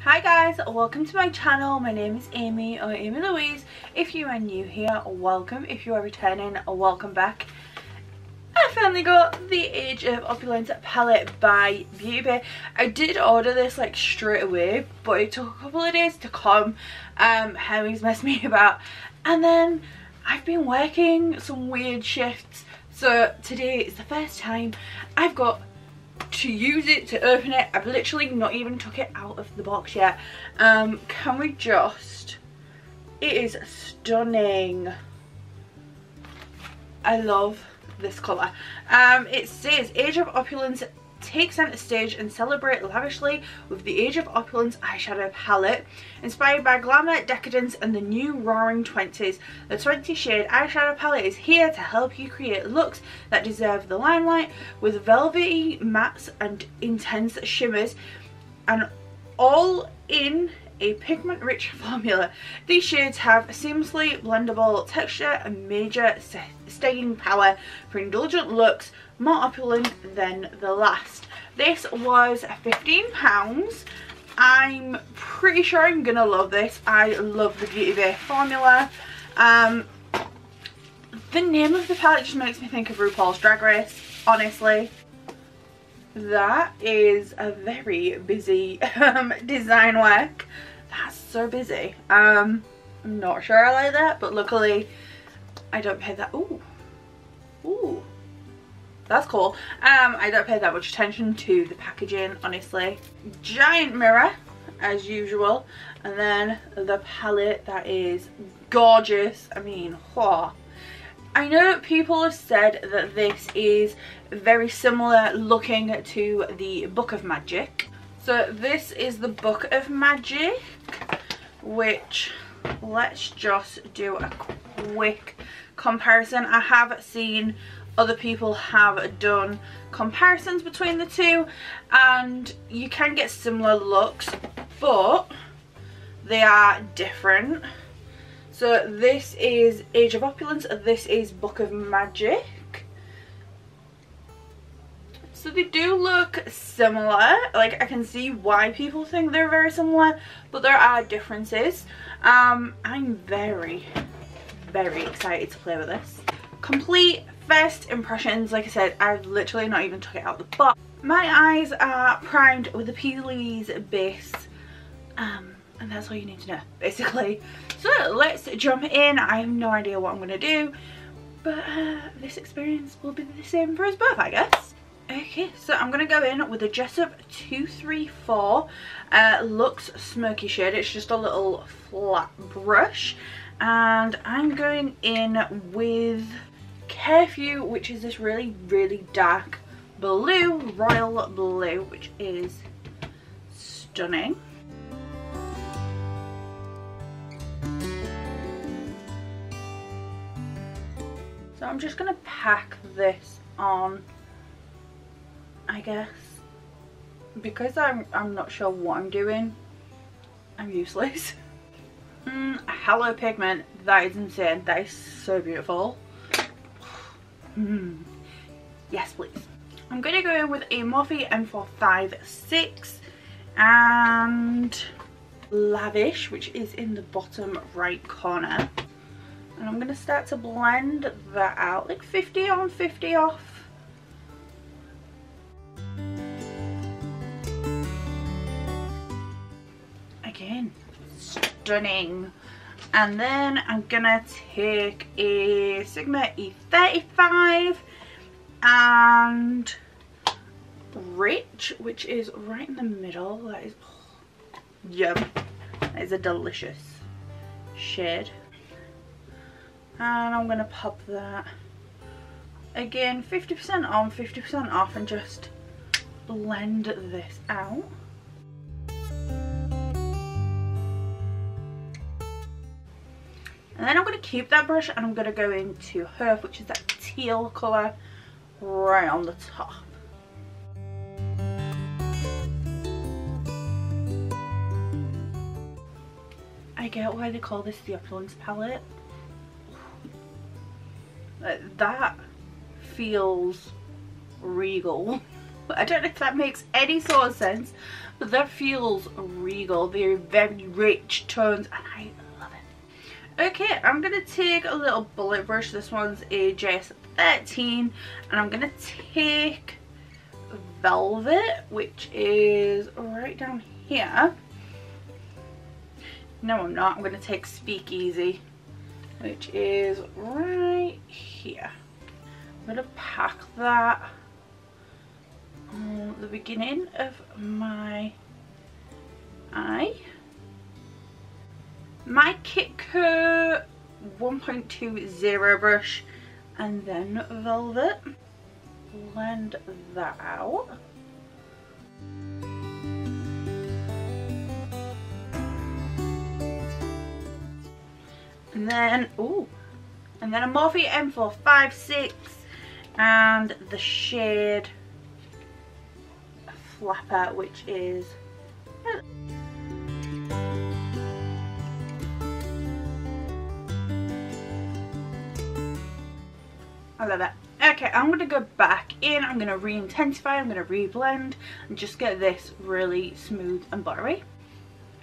Hi guys, welcome to my channel. My name is Amy or Amy Louise. If you are new here, welcome. If you are returning, welcome back. I finally got the Age of Opulence palette by beautybay. I did order this like straight away, but it took a couple of days to come. Harry's messed me about, and then I've been working some weird shifts, so today is the first time I've got to use it, to open it. I've literally not even took it out of the box yet. Can we just, it is stunning. I love this colour. It says Age of Opulence, take centre stage and celebrate lavishly with the Age of Opulence eyeshadow palette. Inspired by glamour, decadence and the new roaring 20s, the 20 shade eyeshadow palette is here to help you create looks that deserve the limelight, with velvety mattes and intense shimmers, and all in a pigment rich formula. These shades have seamlessly blendable texture and major staying power for indulgent looks, more opulent than the last. This was £15. I'm pretty sure I'm gonna love this. I love the beautybay formula. The name of the palette just makes me think of RuPaul's Drag Race, honestly. That is a very busy design work. That's so busy. I'm not sure I like that, but luckily I don't pay that. Ooh, that's cool. I don't pay that much attention to the packaging, honestly. Giant mirror as usual, and then the palette that is gorgeous. I mean, whoa. I know people have said that this is very similar looking to the Book of Magic. So this is the Book of Magic, which, let's just do a quick comparison. I have seen other people have done comparisons between the two, and you can get similar looks, but they are different. So this is Age of Opulence, this is Book of Magic. So they do look similar. Like, I can see why people think they're very similar, but there are differences. I'm very, very excited to play with this. Complete first impressions. Like I said, I've literally not even took it out the box. My eyes are primed with the Amylouise base. And that's all you need to know, basically. So let's jump in. I have no idea what I'm going to do, but this experience will be the same for us both, I guess. Okay, so I'm going to go in with a Jessup 234 Luxe Smoky shade. It's just a little flat brush. And I'm going in with Carefew, which is this really, really dark blue, royal blue, which is stunning. So I'm just going to pack this on, I guess. Because I'm not sure what I'm doing, I'm useless. Hello pigment, that is insane. That is so beautiful. Yes, please. I'm going to go in with a Morphe M456 and Lavish, which is in the bottom right corner. And I'm going to start to blend that out, like 50 on, 50 off. Again, stunning. And then I'm going to take a Sigma E35 and Rich, which is right in the middle. That is, yum. That is a delicious shade. And I'm going to pop that again 50% on, 50% off, and just blend this out. And then I'm going to keep that brush and I'm going to go into Herf, which is that teal colour right on the top. I get why they call this the Opulence palette. That feels regal. I don't know if that makes any sort of sense, but that feels regal. They're very rich tones and I love it. Okay, I'm going to take a little bullet brush. This one's a JS13 and I'm going to take Velvet, which is right down here. No, I'm not. I'm going to take Speakeasy, which is right here. I'm going to pack that on the beginning of my eye. My Kitco 1.20 brush and then Velvet. Blend that out. And then, and then a Morphe M456 and the shade Flapper, which is I love it. Okay, I'm going to go back in, I'm going to re-intensify, I'm going to re-blend and just get this really smooth and blurry.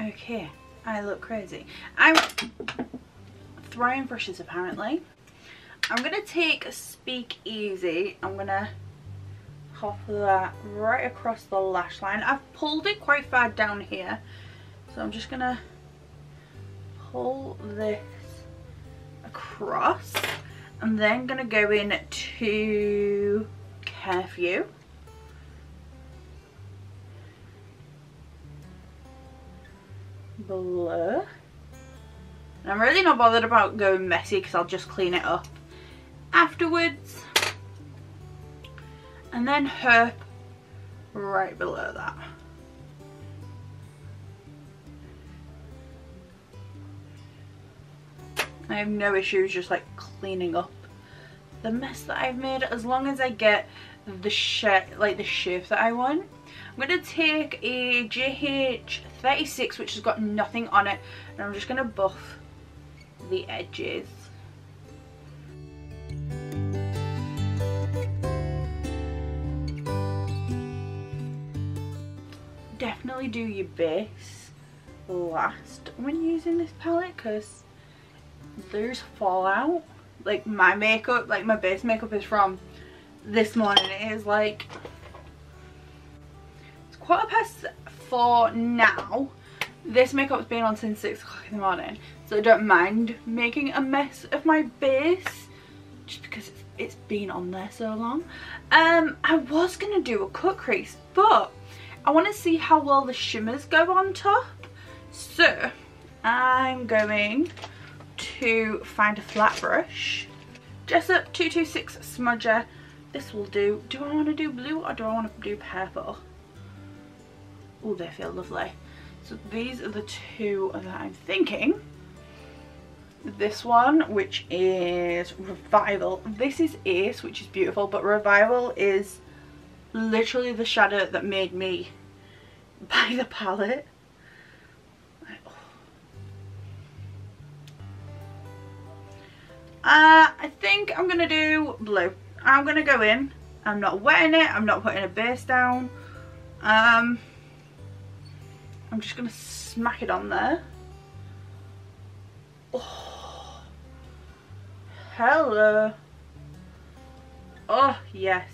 Okay, I look crazy. I'm throwing brushes apparently. I'm going to take Speakeasy, I'm going to pop that right across the lash line. I've pulled it quite far down here, so I'm just going to pull this across. I'm then going to go in to Curfew. Blur. And I'm really not bothered about going messy because I'll just clean it up afterwards. And then Herp right below that. I have no issues just like cleaning up the mess that I've made as long as I get the shape that I want. I'm going to take a JH36 which has got nothing on it and I'm just going to buff the edges. Definitely do your base last when using this palette because there's fallout. Like my makeup, like my base makeup is from this morning. It is like it's 4:15 now. This makeup's been on since 6 o'clock in the morning, so I don't mind making a mess of my base just because it's been on there so long. I was gonna do a cut crease, but I want to see how well the shimmers go on top, so I'm going to find a flat brush. Jessup 226 smudger. This will do. Do I want to do blue or do I want to do purple? Oh, they feel lovely. So these are the two that I'm thinking. This one, which is Revival. This is Ace, which is beautiful, but Revival is literally the shadow that made me buy the palette. I think I'm going to do blue. I'm going to go in. I'm not wetting it. I'm not putting a base down. I'm just going to smack it on there. Oh, hello. Oh, yes.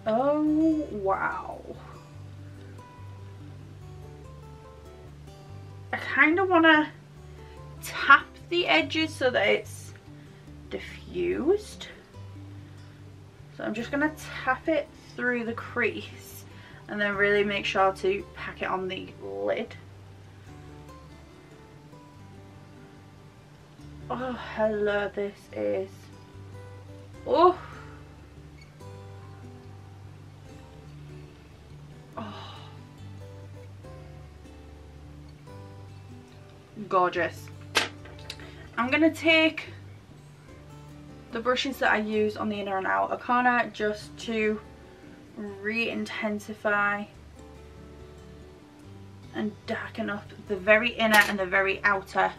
Oh, wow. I kind of want to tap the edges so that it's diffused. So I'm just going to tap it through the crease and then really make sure to pack it on the lid. Oh, hello, this is... Oh! Oh. Gorgeous. I'm going to take the brushes that I use on the inner and outer corner just to re-intensify and darken up the very inner and the very outer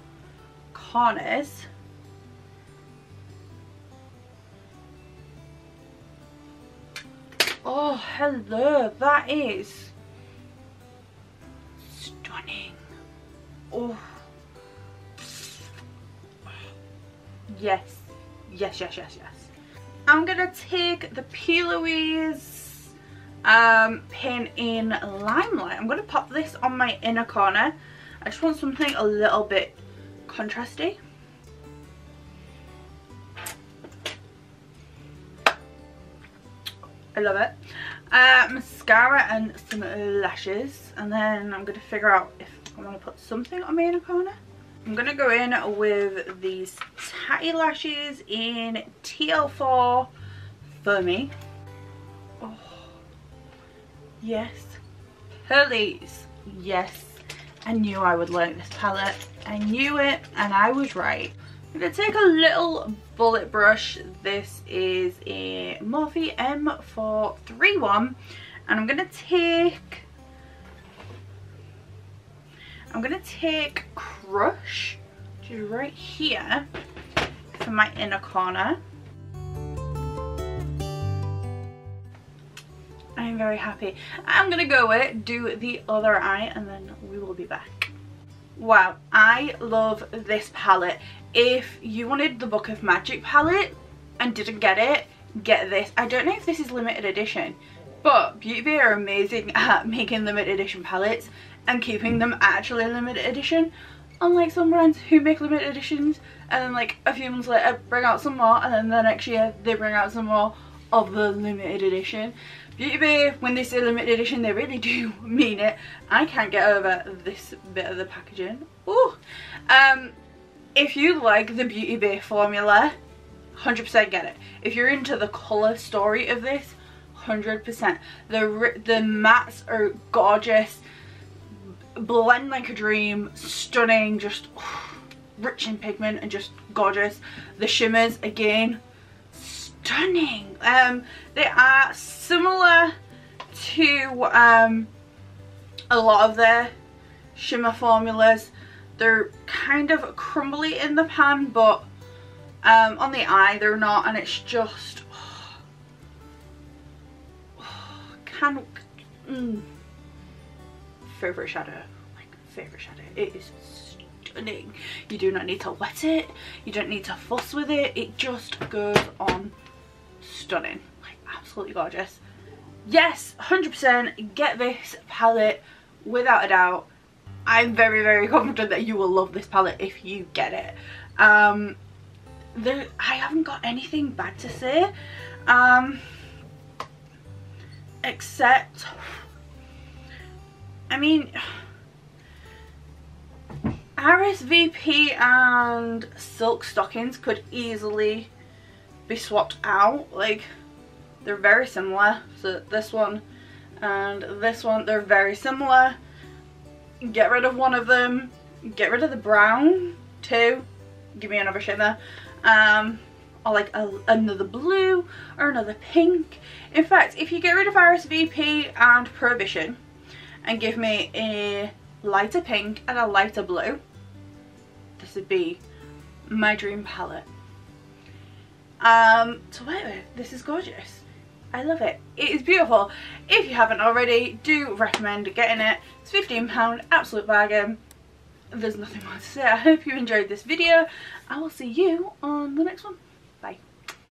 corners. Oh, hello. That is stunning. Oh. Yes. Yes, yes, yes, yes. I'm going to take the Amylouise pen in Limelight. I'm going to pop this on my inner corner. I just want something a little bit contrasty. I love it. Mascara and some lashes, and then I'm going to figure out if I want to put something on my inner corner. I'm going to go in with these tatty lashes in TL4 for me. Oh, yes. Please. Yes. I knew I would like this palette. I knew it, and I was right. I'm going to take a little bullet brush. This is a Morphe M431, and I'm going to take Crush, which is right here, for my inner corner. I'm very happy. I'm going to go do the other eye, and then we will be back. Wow, I love this palette. If you wanted the Book of Magic palette and didn't get it, get this. I don't know if this is limited edition, but beautybay are amazing at making limited edition palettes and keeping them actually limited edition, unlike some brands who make limited editions and then like a few months later bring out some more, and then the next year they bring out some more of the limited edition. beautybay, when they say limited edition, they really do mean it. I can't get over this bit of the packaging. Ooh. If you like the beautybay formula, 100% get it. If you're into the colour story of this, 100%. The mattes are gorgeous, blend like a dream, stunning, just rich in pigment and just gorgeous. The shimmers, again, stunning. They are similar to a lot of their shimmer formulas. They're kind of crumbly in the pan, but on the eye they're not, and it's just favorite shadow, like favorite shadow. It is stunning. You do not need to wet it, you don't need to fuss with it, it just goes on stunning, like absolutely gorgeous. Yes, 100% get this palette without a doubt. I'm very, very confident that you will love this palette if you get it. I haven't got anything bad to say, except, I mean, RSVP and silk stockings could easily be swapped out. Like, they're very similar. So this one and this one, they're very similar. Get rid of one of them, get rid of the brown too, give me another shimmer, or like another blue or another pink. In fact, if you get rid of RSVP and Prohibition and give me a lighter pink and a lighter blue, this would be my dream palette. So wait, this is gorgeous. I love it. It is beautiful. If you haven't already, do recommend getting it. It's £15, absolute bargain. There's nothing more to say. I hope you enjoyed this video. I will see you on the next one.